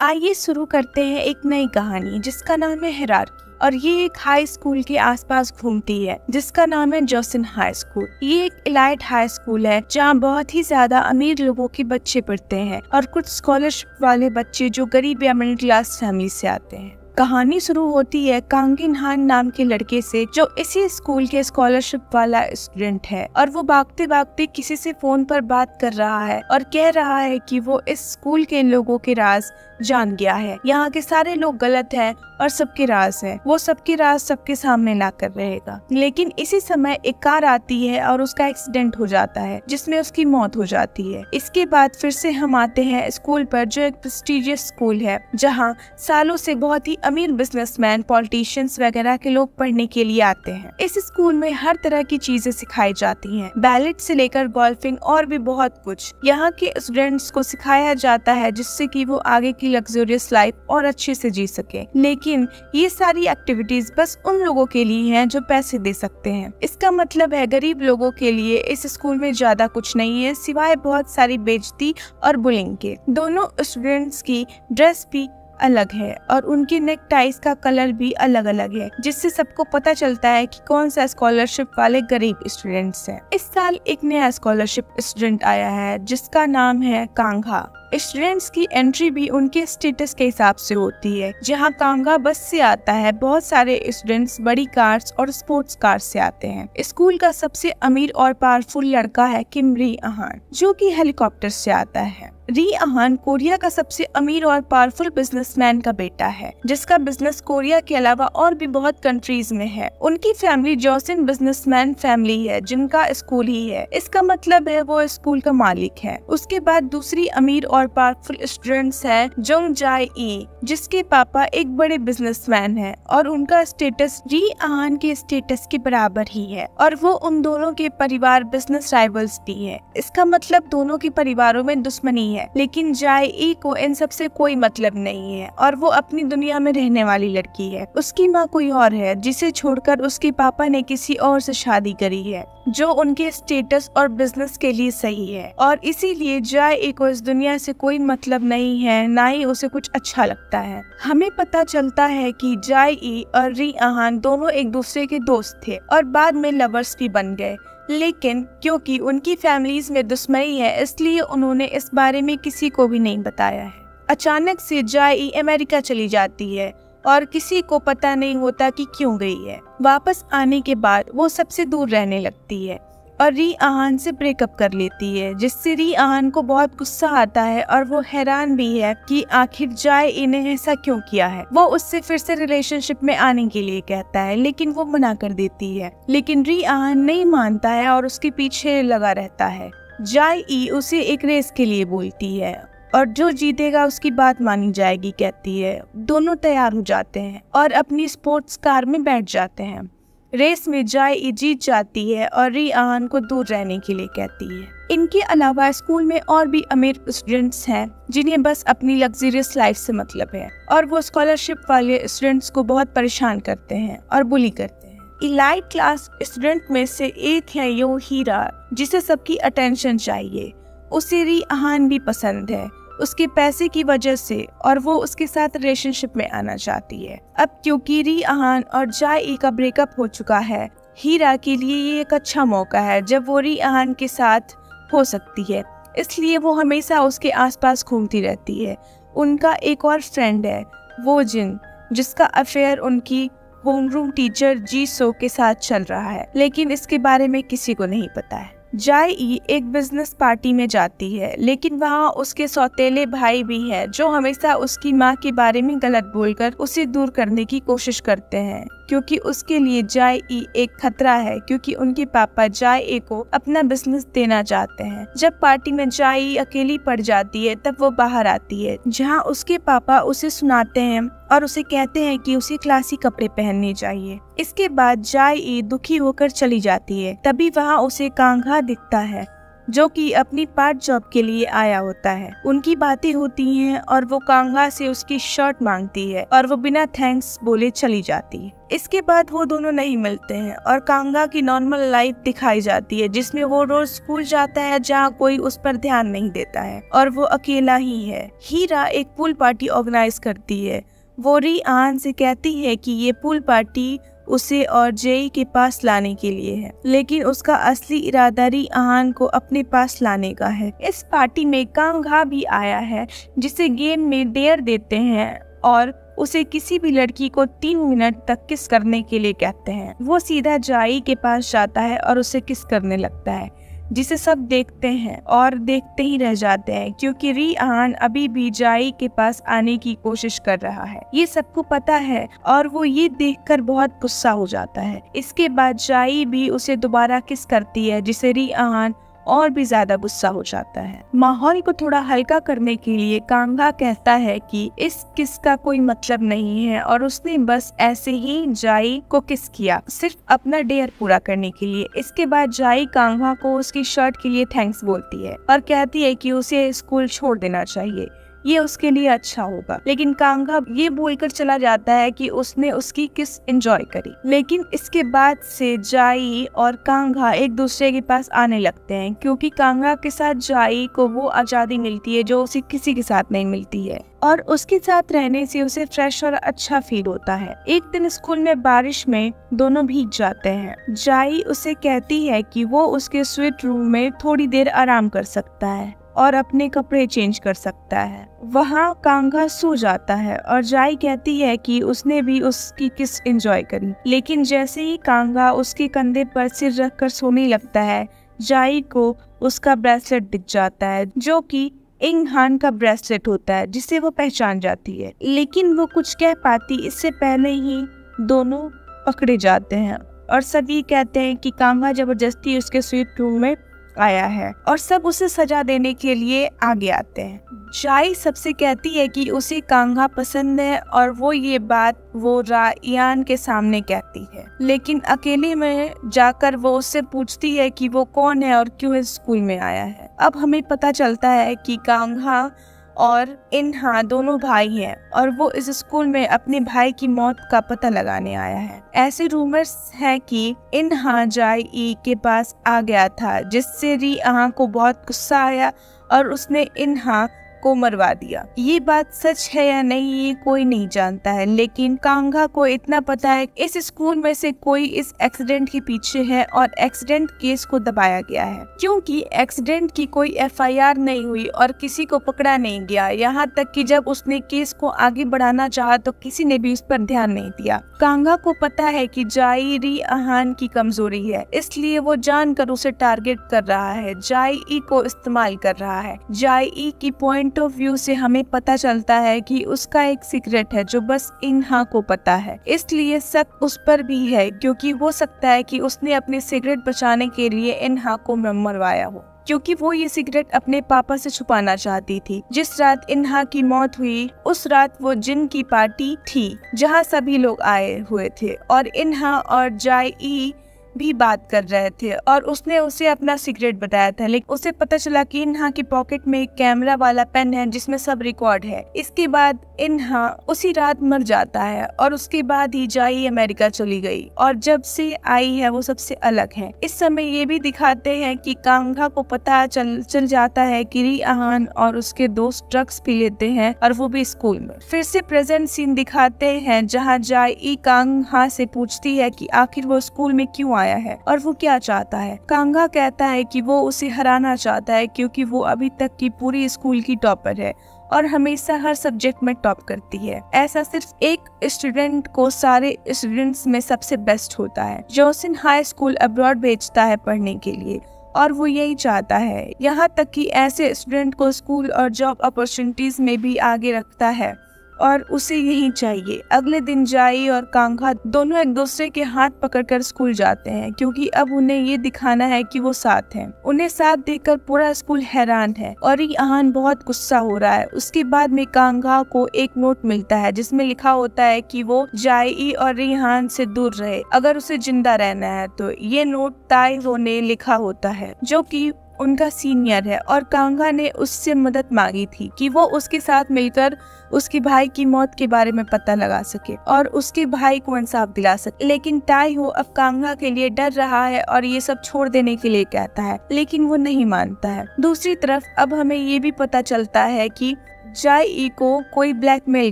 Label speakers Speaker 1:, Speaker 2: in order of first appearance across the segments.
Speaker 1: आइए शुरू करते हैं एक नई कहानी जिसका नाम है हिरार्की। और ये एक हाई स्कूल के आसपास घूमती है जिसका नाम है जोसेन हाई स्कूल। ये एक एलाइट हाई स्कूल है जहाँ बहुत ही ज्यादा अमीर लोगों के बच्चे पढ़ते हैं और कुछ स्कॉलरशिप वाले बच्चे जो गरीब या मिडिल क्लास फैमिली से आते हैं। कहानी शुरू होती है कांगिन हान नाम के लड़के से जो इसी स्कूल के स्कॉलरशिप वाला स्टूडेंट है और वो भागते भागते किसी से फोन पर बात कर रहा है और कह रहा है कि वो इस स्कूल के लोगों के राज जान गया है। यहाँ के सारे लोग गलत हैं और सबके राज है, वो सबके राज सबके सामने ला कर रहेगा। लेकिन इसी समय एक कार आती है और उसका एक्सीडेंट हो जाता है जिसमें उसकी मौत हो जाती है। इसके बाद फिर से हम आते हैं स्कूल पर जो एक प्रेस्टिजियस स्कूल है जहाँ सालों से बहुत ही अमीर बिजनेसमैन, पॉलिटिशियंस वगैरह के लोग पढ़ने के लिए आते हैं। इस स्कूल में हर तरह की चीजें सिखाई जाती हैं, बैलेट से लेकर गोल्फिंग और भी बहुत कुछ यहाँ के स्टूडेंट्स को सिखाया जाता है जिससे कि वो आगे की लग्जरियस लाइफ और अच्छे से जी सके। लेकिन ये सारी एक्टिविटीज बस उन लोगों के लिए हैं जो पैसे दे सकते हैं। इसका मतलब है गरीब लोगों के लिए इस स्कूल में ज्यादा कुछ नहीं है सिवाय बहुत सारी बेइज्जती और बुलिंग के। दोनों स्टूडेंट्स की ड्रेस भी अलग है और उनकी नेक टाइज का कलर भी अलग अलग है जिससे सबको पता चलता है कि कौन सा स्कॉलरशिप वाले गरीब स्टूडेंट्स हैं। इस साल एक नया स्कॉलरशिप स्टूडेंट आया है जिसका नाम है कांघा। स्टूडेंट्स की एंट्री भी उनके स्टेटस के हिसाब से होती है। जहां कांगा बस से आता है, बहुत सारे स्टूडेंट्स बड़ी कार्स और स्पोर्ट्स कार से आते हैं। स्कूल का सबसे अमीर और पावरफुल लड़का है किम री अहान जो कि हेलीकॉप्टर से आता है। री अहान कोरिया का सबसे अमीर और पावरफुल बिजनेसमैन का बेटा है जिसका बिजनेस कोरिया के अलावा और भी बहुत कंट्रीज में है। उनकी फैमिली जोसेन बिजनेसमैन फैमिली है जिनका स्कूल ही है। इसका मतलब है वो स्कूल का मालिक है। उसके बाद दूसरी अमीर और पावरफुल स्टूडेंट्स है जोंग जाए ई जिसके पापा एक बड़े बिजनेसमैन है और उनका स्टेटस री अहान के स्टेटस के बराबर ही है और वो उन दोनों के परिवार बिजनेस राइवल्स भी है। इसका मतलब दोनों के परिवारों में दुश्मनी है। लेकिन जाए ई को इन सब से कोई मतलब नहीं है और वो अपनी दुनिया में रहने वाली लड़की है। उसकी माँ कोई और है जिसे छोड़कर उसके पापा ने किसी और से शादी करी है जो उनके स्टेटस और बिजनेस के लिए सही है और इसीलिए जाए ई को इस दुनिया से कोई मतलब नहीं है, ना ही उसे कुछ अच्छा लगता है। हमें पता चलता है कि जाए ई और री अहान दोनों एक दूसरे के दोस्त थे और बाद में लवर्स भी बन गए। लेकिन क्योंकि उनकी फैमिलीज में दुश्मनी है इसलिए उन्होंने इस बारे में किसी को भी नहीं बताया है। अचानक से जाए ई अमेरिका चली जाती है और किसी को पता नहीं होता कि क्यों गई है। वापस आने के बाद वो सबसे दूर रहने लगती है और री अहान से ब्रेकअप कर लेती है जिससे री अहान को बहुत गुस्सा आता है और वो हैरान भी है कि आखिर जाए इन्हें ऐसा क्यों किया है। वो उससे फिर से रिलेशनशिप में आने के लिए कहता है लेकिन वो मना कर देती है। लेकिन री अहान नहीं मानता है और उसके पीछे लगा रहता है। जाए ई उसे एक रेस के लिए बोलती है और जो जीतेगा उसकी बात मानी जाएगी कहती है। दोनों तैयार हो जाते हैं और अपनी स्पोर्ट्स कार में बैठ जाते हैं। रेस में जाए ई जीत जाती है और री अहान को दूर रहने के लिए कहती है। इनके अलावा स्कूल में और भी अमीर स्टूडेंट्स हैं जिन्हें बस अपनी लग्जरियस लाइफ से मतलब है और वो स्कॉलरशिप वाले स्टूडेंट्स को बहुत परेशान करते हैं और बुली करते हैं। इलाइट क्लास स्टूडेंट में से एक है यो हीरा जिसे सबकी अटेंशन चाहिए। उसे री अहान भी पसंद है उसके पैसे की वजह से और वो उसके साथ रिलेशनशिप में आना चाहती है। अब क्योंकि री अहान और जाए ई का ब्रेकअप हो चुका है, हीरा के लिए ये एक अच्छा मौका है जब वो री अहान के साथ हो सकती है, इसलिए वो हमेशा उसके आसपास घूमती रहती है। उनका एक और फ्रेंड है वो जिन जिसका अफेयर उनकी होमरूम टीचर जी सो के साथ चल रहा है लेकिन इसके बारे में किसी को नहीं पता है। जाए ई एक बिजनेस पार्टी में जाती है लेकिन वहाँ उसके सौतेले भाई भी हैं जो हमेशा उसकी माँ के बारे में गलत बोलकर उसे दूर करने की कोशिश करते हैं क्योंकि उसके लिए जाए ई एक खतरा है क्योंकि उनके पापा जाए ई को अपना बिजनेस देना चाहते हैं। जब पार्टी में जाए ई अकेली पड़ जाती है तब वो बाहर आती है जहाँ उसके पापा उसे सुनाते हैं और उसे कहते हैं कि उसे क्लासी कपड़े पहनने चाहिए। इसके बाद जाए ई दुखी होकर चली जाती है। तभी वहाँ उसे कांघा दिखता है जो कि अपनी पार्ट जॉब के लिए आया होता है। उनकी बातें होती हैं और वो कांगा से उसकी शर्ट मांगती है और वो बिना थैंक्स बोले चली जाती है। इसके बाद वो दोनों नहीं मिलते हैं और कांगा की नॉर्मल लाइफ दिखाई जाती है, जिसमें वो रोज स्कूल जाता है जहाँ कोई उस पर ध्यान नहीं देता है और वो अकेला ही है। हीरा एक पूल पार्टी ऑर्गेनाइज करती है। वो री आन से कहती है कि ये पूल पार्टी उसे और जेई के पास लाने के लिए है, लेकिन उसका असली इरादा री आन को अपने पास लाने का है। इस पार्टी में कांगा भी आया है, जिसे गेम में डेयर देते हैं और उसे किसी भी लड़की को 3 मिनट तक किस करने के लिए कहते हैं। वो सीधा जाई के पास जाता है और उसे किस करने लगता है, जिसे सब देखते हैं और देखते ही रह जाते हैं, क्योंकि री आन अभी भी जाई के पास आने की कोशिश कर रहा है। ये सबको पता है और वो ये देखकर बहुत गुस्सा हो जाता है। इसके बाद जाई भी उसे दोबारा किस करती है, जिसे री आन और भी ज्यादा गुस्सा हो जाता है। माहौल को थोड़ा हल्का करने के लिए कांगा कहता है कि इस किस का कोई मतलब नहीं है और उसने बस ऐसे ही जाई को किस किया, सिर्फ अपना डेयर पूरा करने के लिए। इसके बाद जाई कांगा को उसकी शर्ट के लिए थैंक्स बोलती है और कहती है कि उसे स्कूल छोड़ देना चाहिए, ये उसके लिए अच्छा होगा। लेकिन कांगा ये बोलकर चला जाता है कि उसने उसकी किस एंजॉय करी। लेकिन इसके बाद से जाई और कांगा एक दूसरे के पास आने लगते हैं, क्योंकि कांगा के साथ जाई को वो आजादी मिलती है जो उसे किसी के साथ नहीं मिलती है और उसके साथ रहने से उसे फ्रेश और अच्छा फील होता है। एक दिन स्कूल में बारिश में दोनों भीग जाते हैं। जाई उसे कहती है कि वो उसके स्वीट रूम में थोड़ी देर आराम कर सकता है और अपने कपड़े चेंज कर सकता है। वहाँ कांगा सो जाता है और जाई कहती है कि उसने भी उसकी किस एंजॉय करी। लेकिन जैसे ही कांगा उसके कंधे पर सिर रखकर सोने लगता है, जाई को उसका ब्रेसलेट दिख जाता है, जो कि इंग हान का ब्रेसलेट होता है, जिसे वो पहचान जाती है। लेकिन वो कुछ कह पाती इससे पहले ही दोनों पकड़े जाते हैं और सभी कहते हैं कि कांगा जबरदस्ती उसके स्वीट रूम में आया है और सब उसे सजा देने के लिए आगे आते हैं। जाई सबसे कहती है कि उसे कांगा पसंद है और वो ये बात वो रायान के सामने कहती है, लेकिन अकेले में जाकर वो उससे पूछती है कि वो कौन है और क्यों इस स्कूल में आया है। अब हमें पता चलता है कि कांगा और इन्हा दोनों भाई हैं और वो इस स्कूल में अपने भाई की मौत का पता लगाने आया है। ऐसे रूमर्स हैं कि इन्हा जाई के पास आ गया था, जिससे री आहा को बहुत गुस्सा आया और उसने इन्हा को मरवा दिया। ये बात सच है या नहीं ये कोई नहीं जानता है, लेकिन कांगा को इतना पता है इस स्कूल में से कोई इस एक्सीडेंट के पीछे है और एक्सीडेंट केस को दबाया गया है, क्योंकि एक्सीडेंट की कोई एफआईआर नहीं हुई और किसी को पकड़ा नहीं गया। यहाँ तक कि जब उसने केस को आगे बढ़ाना चाहा तो किसी ने भी उस पर ध्यान नहीं दिया। कांगा को पता है कि जाई री आहान की कमजोरी है, इसलिए वो जानकर उसे टारगेट कर रहा है, जाई को इस्तेमाल कर रहा है। जाई की पॉइंट ऑफ व्यू से हमें पता चलता है कि उसका एक सीक्रेट है जो बस इन्हा को पता है, इसलिए शक उस पर भी है, क्योंकि हो सकता है कि उसने अपने सीक्रेट बचाने के लिए इन्हा को मरवाया हो, क्योंकि वो ये सीक्रेट अपने पापा से छुपाना चाहती थी। जिस रात इन्हा की मौत हुई उस रात वो जिन की पार्टी थी जहाँ सभी लोग आए हुए थे और इन्हा और जाई भी बात कर रहे थे और उसने उसे अपना सीक्रेट बताया था, लेकिन उसे पता चला कि इन्हा की पॉकेट में एक कैमरा वाला पेन है जिसमें सब रिकॉर्ड है। इसके बाद इन्हा उसी रात मर जाता है और उसके बाद ही जाई अमेरिका चली गई और जब से आई है वो सबसे अलग है। इस समय ये भी दिखाते हैं कि कांगा को पता चल जाता है कि री आहान और उसके दोस्त ड्रग्स पी लेते हैं और वो भी स्कूल में। फिर से प्रेजेंट सीन दिखाते हैं जहाँ जाई कांगा से पूछती है कि आखिर वो स्कूल में क्यों आया है और वो क्या चाहता है। कांगा कहता है कि वो उसे हराना चाहता है क्योंकि वो अभी तक की पूरी स्कूल की टॉपर है और हमेशा हर सब्जेक्ट में टॉप करती है। ऐसा सिर्फ एक स्टूडेंट को सारे स्टूडेंट्स में सबसे बेस्ट होता है। जोसिन हाई स्कूल अब्रॉड भेजता है पढ़ने के लिए और वो यही चाहता है, यहाँ तक कि ऐसे स्टूडेंट को स्कूल और जॉब अपॉर्चुनिटीज में भी आगे रखता है और उसे यही चाहिए। अगले दिन जाई और कांगा दोनों एक दूसरे के हाथ पकड़कर स्कूल जाते हैं, क्योंकि अब उन्हें ये दिखाना है कि वो साथ हैं। उन्हें साथ देखकर पूरा स्कूल हैरान है और री आहान बहुत गुस्सा हो रहा है। उसके बाद में कांगा को एक नोट मिलता है जिसमें लिखा होता है कि वो जाई और री आहान से दूर रहे अगर उसे जिंदा रहना है। तो ये नोट ताइहो ने लिखा होता है, जो कि उनका सीनियर है और कांगा ने उससे मदद मांगी थी कि वो उसके साथ मिलकर उसके भाई की मौत के बारे में पता लगा सके और उसके भाई को इंसाफ दिला सके। लेकिन ताईहो अब कांगा के लिए डर रहा है और ये सब छोड़ देने के लिए कहता है, लेकिन वो नहीं मानता है। दूसरी तरफ अब हमें ये भी पता चलता है कि जाई को कोई ब्लैकमेल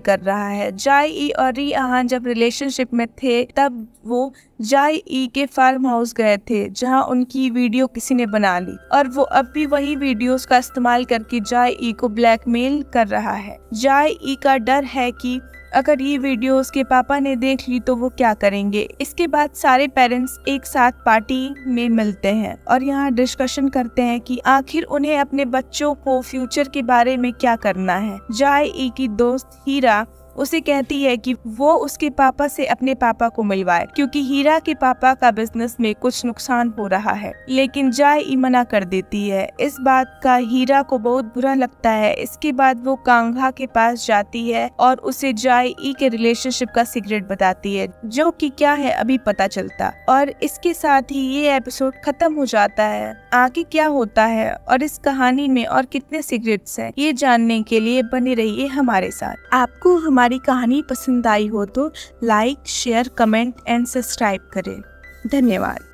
Speaker 1: कर रहा है। जाई और री आहान जब रिलेशनशिप में थे तब वो जाई के फार्म हाउस गए थे जहां उनकी वीडियो किसी ने बना ली और वो अब भी वही वीडियोस का इस्तेमाल करके जाई को ब्लैकमेल कर रहा है। जाई का डर है कि अगर ये वीडियो उसके पापा ने देख ली तो वो क्या करेंगे। इसके बाद सारे पेरेंट्स एक साथ पार्टी में मिलते हैं और यहाँ डिस्कशन करते हैं कि आखिर उन्हें अपने बच्चों को फ्यूचर के बारे में क्या करना है। जाई की दोस्त हीरा उसे कहती है कि वो उसके पापा से अपने पापा को मिलवाए क्योंकि हीरा के पापा का बिजनेस में कुछ नुकसान हो रहा है, लेकिन जाई मना कर देती है। इस बात का हीरा को बहुत बुरा लगता है। इसके बाद वो कांगा के पास जाती है और उसे जाई के रिलेशनशिप का सीक्रेट बताती है, जो कि क्या है अभी पता चलता। और इसके साथ ही ये एपिसोड खत्म हो जाता है। आगे क्या होता है और इस कहानी में और कितने सीक्रेट्स हैं, ये जानने के लिए बने रहिए हमारे साथ। आपको हमारी कहानी पसंद आई हो तो like, share, comment and subscribe करें। धन्यवाद।